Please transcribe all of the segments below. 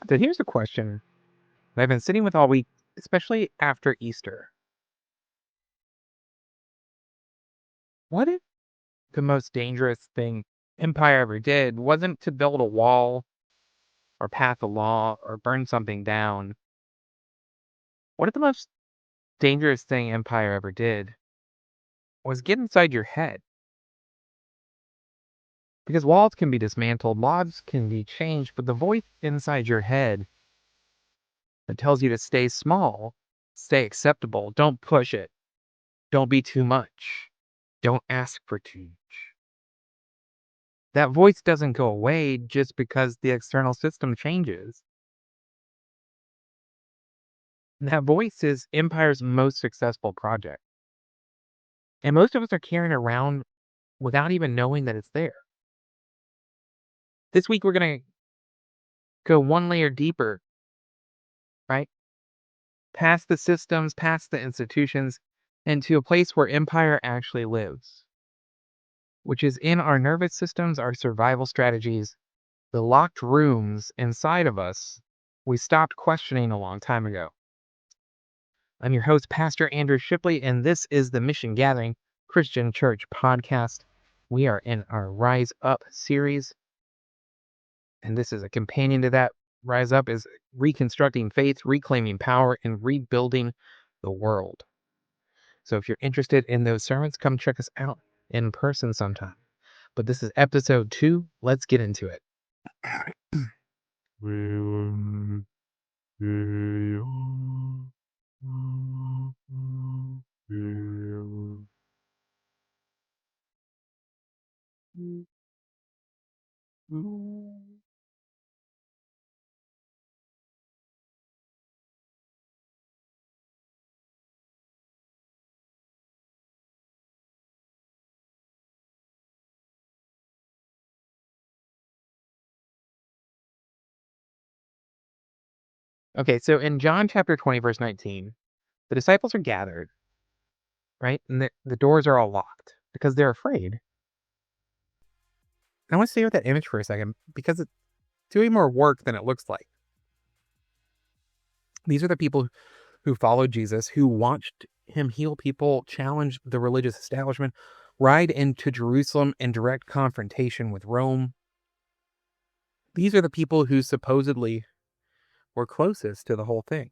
So here's a question that I've been sitting with all week, especially after Easter. What if the most dangerous thing empire ever did wasn't to build a wall or pass a law or burn something down? What if the most dangerous thing empire ever did was get inside your head? Because walls can be dismantled, laws can be changed, but the voice inside your head that tells you to stay small, stay acceptable, don't push it, don't be too much, don't ask for too much. That voice doesn't go away just because the external system changes. That voice is Empire's most successful project. And most of us are carrying it around without even knowing that it's there. This week, we're going to go one layer deeper, right? Past the systems, past the institutions, and to a place where Empire actually lives, which is in our nervous systems, our survival strategies, the locked rooms inside of us we stopped questioning a long time ago. I'm your host, Pastor Andrew Shipley, and this is the Missiongathering Christian Church podcast. We are in our Rise Up series, and this is a companion to that. Rise Up is reconstructing faith, reclaiming power, and rebuilding the world. So if you're interested in those sermons, come check us out in person sometime. But this is episode 2. Let's get into it. Okay, so in John chapter 20, verse 19, the disciples are gathered, right? And the doors are all locked because they're afraid. I want to stay with that image for a second because it's doing more work than it looks like. These are the people who followed Jesus, who watched him heal people, challenge the religious establishment, ride into Jerusalem in direct confrontation with Rome. These are the people who supposedly were closest to the whole thing.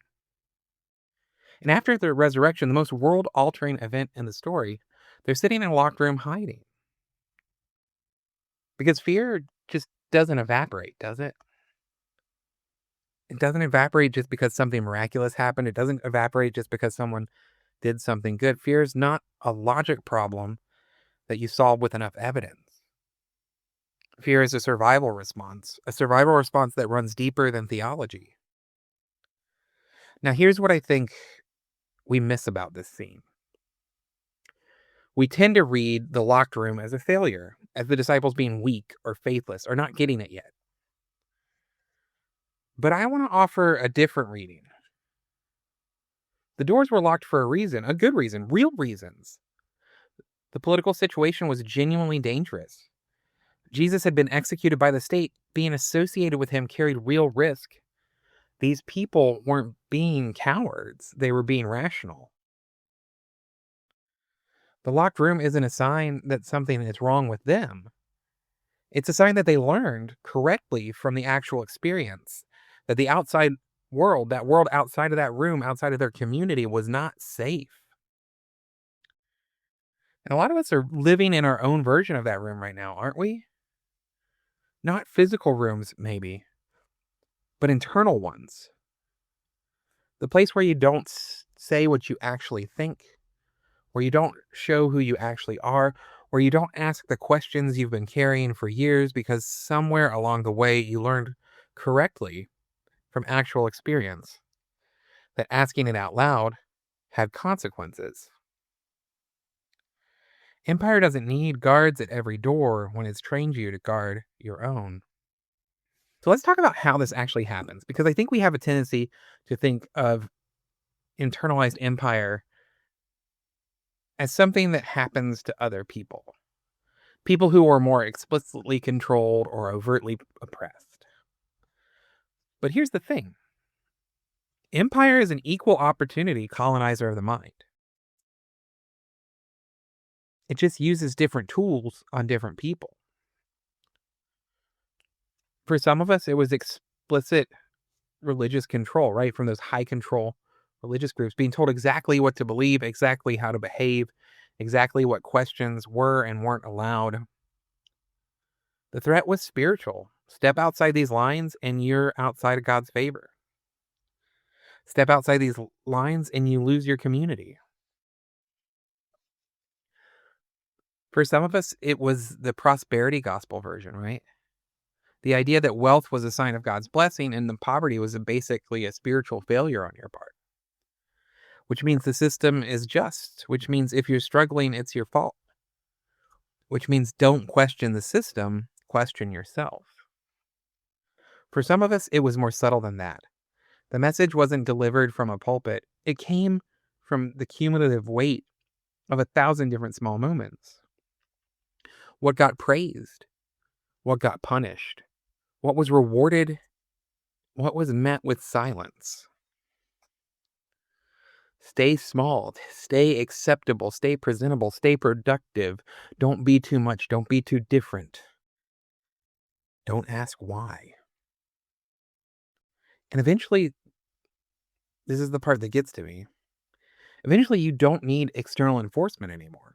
And after the resurrection, the most world-altering event in the story, they're sitting in a locked room hiding. Because fear just doesn't evaporate, does it? It doesn't evaporate just because something miraculous happened. It doesn't evaporate just because someone did something good. Fear is not a logic problem that you solve with enough evidence. Fear is a survival response that runs deeper than theology. Now, here's what I think we miss about this scene. We tend to read the locked room as a failure, as the disciples being weak or faithless or not getting it yet. But I want to offer a different reading. The doors were locked for a reason, a good reason, real reasons. The political situation was genuinely dangerous. Jesus had been executed by the state. Being associated with him carried real risk. These people weren't being cowards, they were being rational. The locked room isn't a sign that something is wrong with them. It's a sign that they learned correctly from the actual experience, that the outside world, that world outside of that room, outside of their community, was not safe. And a lot of us are living in our own version of that room right now, aren't we? Not physical rooms, maybe, but internal ones. The place where you don't say what you actually think, where you don't show who you actually are, where you don't ask the questions you've been carrying for years because somewhere along the way you learned correctly from actual experience that asking it out loud had consequences. Empire doesn't need guards at every door when it's trained you to guard your own. So let's talk about how this actually happens, because I think we have a tendency to think of internalized empire as something that happens to other people. People who are more explicitly controlled or overtly oppressed. But here's the thing. Empire is an equal opportunity colonizer of the mind. It just uses different tools on different people. For some of us, it was explicit religious control, right? From those high control religious groups, being told exactly what to believe, exactly how to behave, exactly what questions were and weren't allowed. The threat was spiritual. Step outside these lines and you're outside of God's favor. Step outside these lines and you lose your community. For some of us, it was the prosperity gospel version, right? The idea that wealth was a sign of God's blessing and the poverty was basically a spiritual failure on your part, which means the system is just, which means if you're struggling, it's your fault, which means don't question the system, question yourself. For some of us, it was more subtle than that. The message wasn't delivered from a pulpit, it came from the cumulative weight of 1,000 different small moments. What got praised? What got punished? What was rewarded? What was met with silence? Stay small, stay acceptable, stay presentable, stay productive. Don't be too much, don't be too different. Don't ask why. And eventually, this is the part that gets to me. Eventually, you don't need external enforcement anymore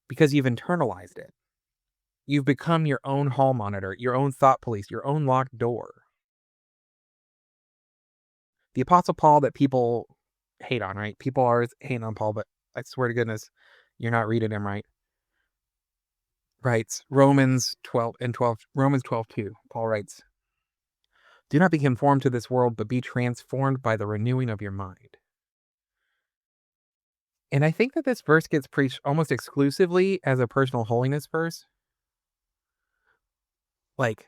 because you've internalized it. You've become your own hall monitor, your own thought police, your own locked door. The Apostle Paul that people hate on, right? People are hating on Paul, but I swear to goodness, you're not reading him right. Writes Romans 12 and 12, Romans 12:2. Paul writes, "Do not be conformed to this world, but be transformed by the renewing of your mind." And I think that this verse gets preached almost exclusively as a personal holiness verse. Like,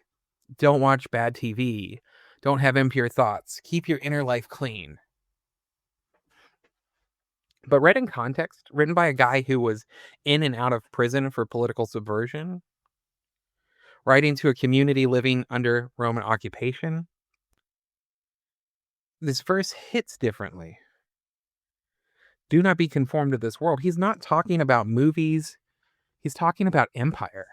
don't watch bad TV, don't have impure thoughts, keep your inner life clean. But read in context, written by a guy who was in and out of prison for political subversion, writing to a community living under Roman occupation, this verse hits differently. Do not be conformed to this world. He's not talking about movies. He's talking about empire.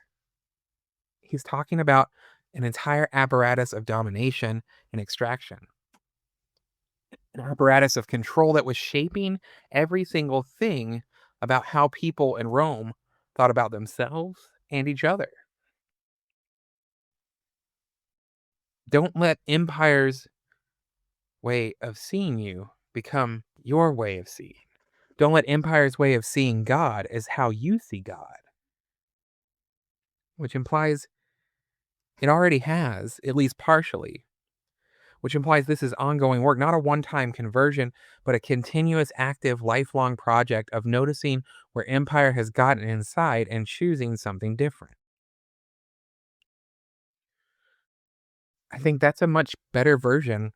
He's talking about an entire apparatus of domination and extraction, an apparatus of control that was shaping every single thing about how people in Rome thought about themselves and each other. Don't let empire's way of seeing you become your way of seeing. Don't let empire's way of seeing God as how you see God, which implies it already has, at least partially, which implies this is ongoing work, not a one-time conversion, but a continuous, active, lifelong project of noticing where empire has gotten inside and choosing something different. I think that's a much better version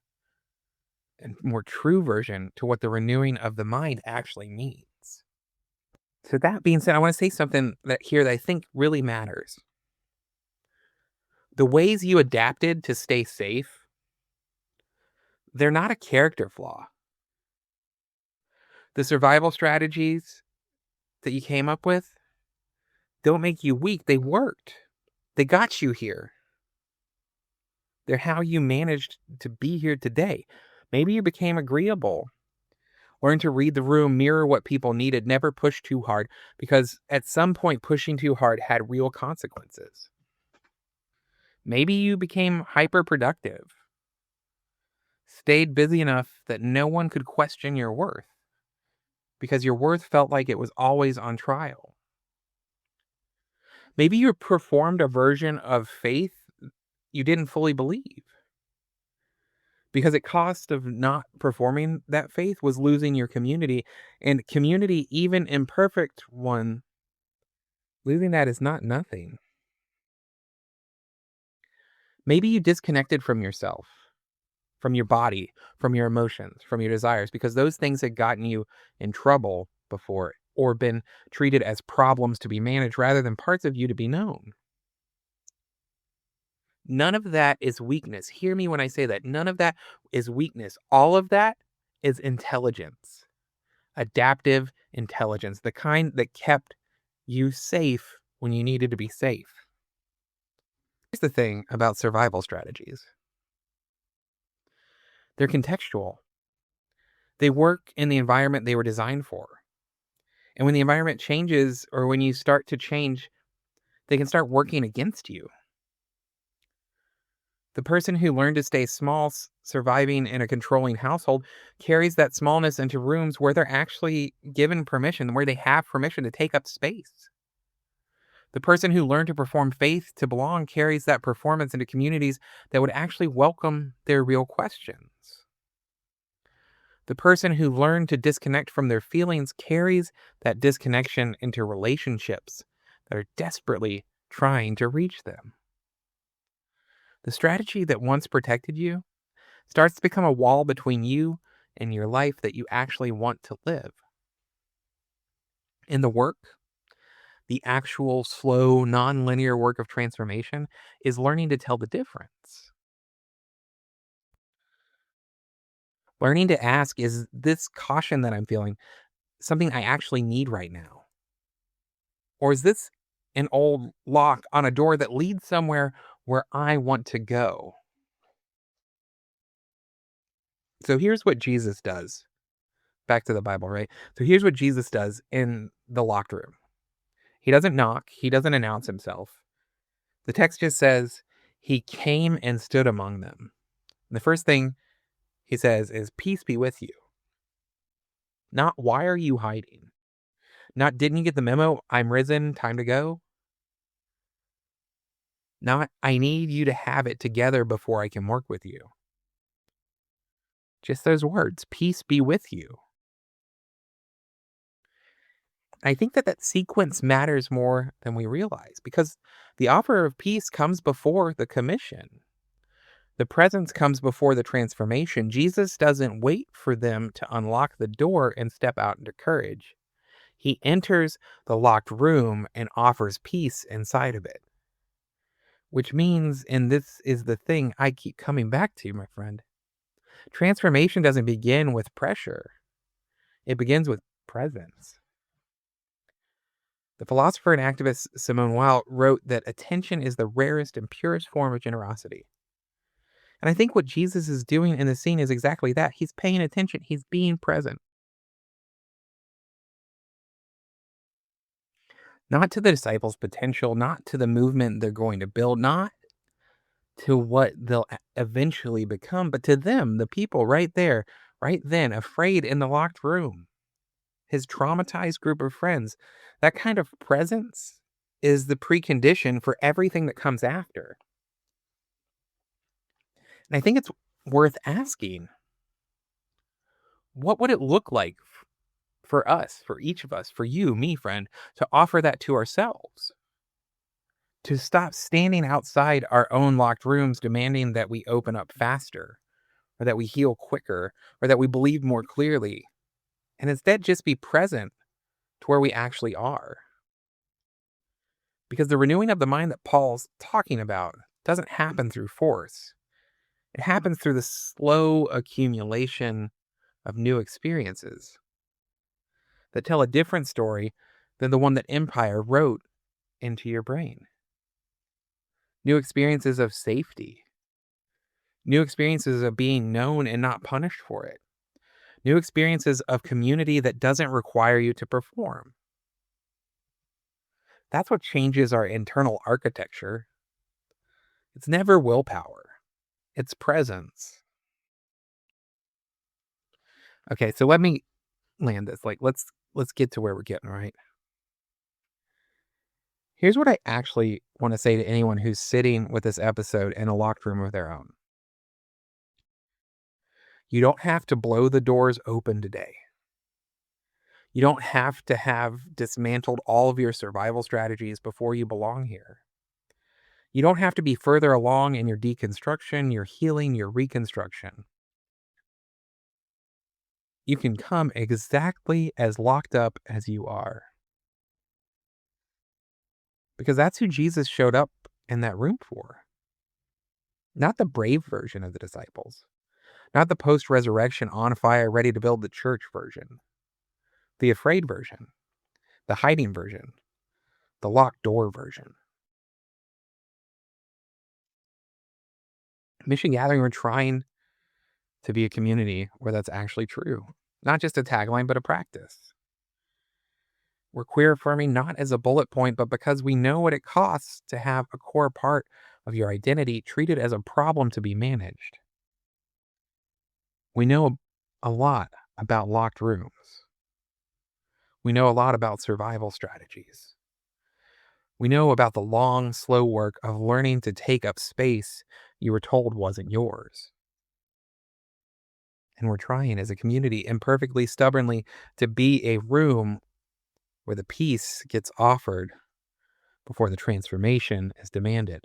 and more true version to what the renewing of the mind actually means. So that being said, I want to say something that I think really matters. The ways you adapted to stay safe, they're not a character flaw. The survival strategies that you came up with don't make you weak. They worked. They got you here. They're how you managed to be here today. Maybe you became agreeable, learned to read the room, mirror what people needed, never push too hard, because at some point pushing too hard had real consequences. Maybe you became hyper productive, stayed busy enough that no one could question your worth because your worth felt like it was always on trial. Maybe you performed a version of faith you didn't fully believe because it cost of not performing that faith was losing your community, and community, even imperfect one, losing that is not nothing. Maybe you disconnected from yourself, from your body, from your emotions, from your desires, because those things had gotten you in trouble before or been treated as problems to be managed rather than parts of you to be known. None of that is weakness. Hear me when I say that. None of that is weakness. All of that is intelligence, adaptive intelligence, the kind that kept you safe when you needed to be safe. Here's the thing about survival strategies, they're contextual. They work in the environment they were designed for. And when the environment changes or when you start to change, they can start working against you. The person who learned to stay small, surviving in a controlling household, carries that smallness into rooms where they're actually given permission, where they have permission to take up space. The person who learned to perform faith to belong carries that performance into communities that would actually welcome their real questions. The person who learned to disconnect from their feelings carries that disconnection into relationships that are desperately trying to reach them. The strategy that once protected you starts to become a wall between you and your life that you actually want to live. In the work, the actual slow, non-linear work of transformation is learning to tell the difference. Learning to ask, is this caution that I'm feeling something I actually need right now? Or is this an old lock on a door that leads somewhere where I want to go? So here's what Jesus does. Back to the Bible, right? So here's what Jesus does in the locked room. He doesn't knock, he doesn't announce himself. The text just says, he came and stood among them. And the first thing he says is, peace be with you. Not, why are you hiding? Not, didn't you get the memo? I'm risen, time to go. Not, I need you to have it together before I can work with you. Just those words, peace be with you. I think that that sequence matters more than we realize because the offer of peace comes before the commission. The presence comes before the transformation. Jesus doesn't wait for them to unlock the door and step out into courage. He enters the locked room and offers peace inside of it. Which means, and this is the thing I keep coming back to, my friend, transformation doesn't begin with pressure, it begins with presence. The philosopher and activist Simone Weil wrote that attention is the rarest and purest form of generosity. And I think what Jesus is doing in the scene is exactly that. He's paying attention, he's being present. Not to the disciples' potential, not to the movement they're going to build, not to what they'll eventually become, but to them, the people right there, right then, afraid in the locked room, his traumatized group of friends. That kind of presence is the precondition for everything that comes after. And I think it's worth asking, what would it look like for us, for each of us, for you, me, friend, to offer that to ourselves? To stop standing outside our own locked rooms demanding that we open up faster, or that we heal quicker, or that we believe more clearly, and instead just be present to where we actually are. Because the renewing of the mind that Paul's talking about doesn't happen through force. It happens through the slow accumulation of new experiences that tell a different story than the one that Empire wrote into your brain. New experiences of safety, new experiences of being known and not punished for it, new experiences of community that doesn't require you to perform. That's what changes our internal architecture. It's never willpower, it's presence. Okay, so let me land this. Like let's get to where we're getting, right? Here's what I actually want to say to anyone who's sitting with this episode in a locked room of their own. You don't have to blow the doors open today. You don't have to have dismantled all of your survival strategies before you belong here. You don't have to be further along in your deconstruction, your healing, your reconstruction. You can come exactly as locked up as you are. Because that's who Jesus showed up in that room for. Not the brave version of the disciples, not the post-resurrection on fire, ready to build the church version, the afraid version, the hiding version, the locked door version. Mission Gathering, we're trying to be a community where that's actually true. Not just a tagline, but a practice. We're queer affirming not as a bullet point, but because we know what it costs to have a core part of your identity treated as a problem to be managed. We know a lot about locked rooms. We know a lot about survival strategies. We know about the long, slow work of learning to take up space you were told wasn't yours. And we're trying as a community, imperfectly, stubbornly, to be a room where the peace gets offered before the transformation is demanded.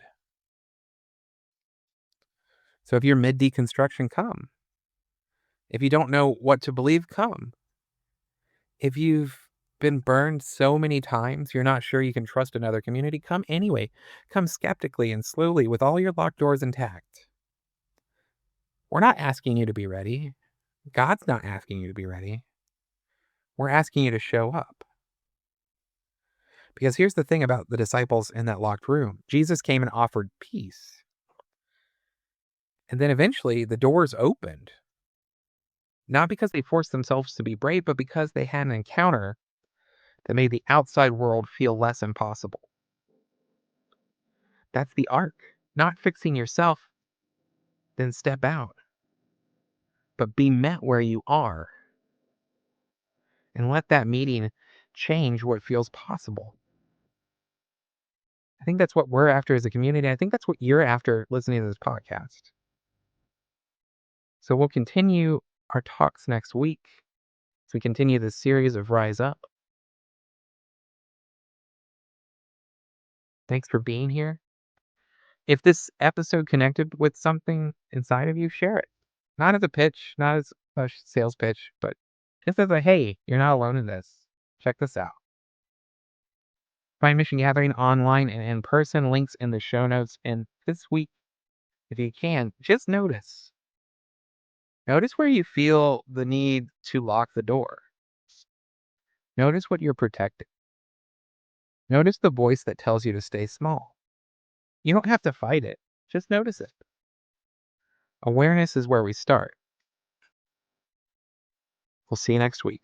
So if you're mid deconstruction, come. If you don't know what to believe, come. If you've been burned so many times, you're not sure you can trust another community, come anyway. Come skeptically and slowly with all your locked doors intact. We're not asking you to be ready. God's not asking you to be ready. We're asking you to show up. Because here's the thing about the disciples in that locked room. Jesus came and offered peace. And then eventually the doors opened. Not because they forced themselves to be brave, but because they had an encounter that made the outside world feel less impossible. That's the arc. Not fixing yourself, then step out, but be met where you are and let that meeting change what feels possible. I think that's what we're after as a community. I think that's what you're after listening to this podcast. So we'll continue our talks next week as we continue this series of Rise Up. Thanks for being here. If this episode connected with something inside of you, share it. Not as a pitch, not as a sales pitch, but just as a, hey, you're not alone in this. Check this out. Find Mission Gathering online and in person, links in the show notes. And this week, if you can, just notice. Notice where you feel the need to lock the door. Notice what you're protecting. Notice the voice that tells you to stay small. You don't have to fight it. Just notice it. Awareness is where we start. We'll see you next week.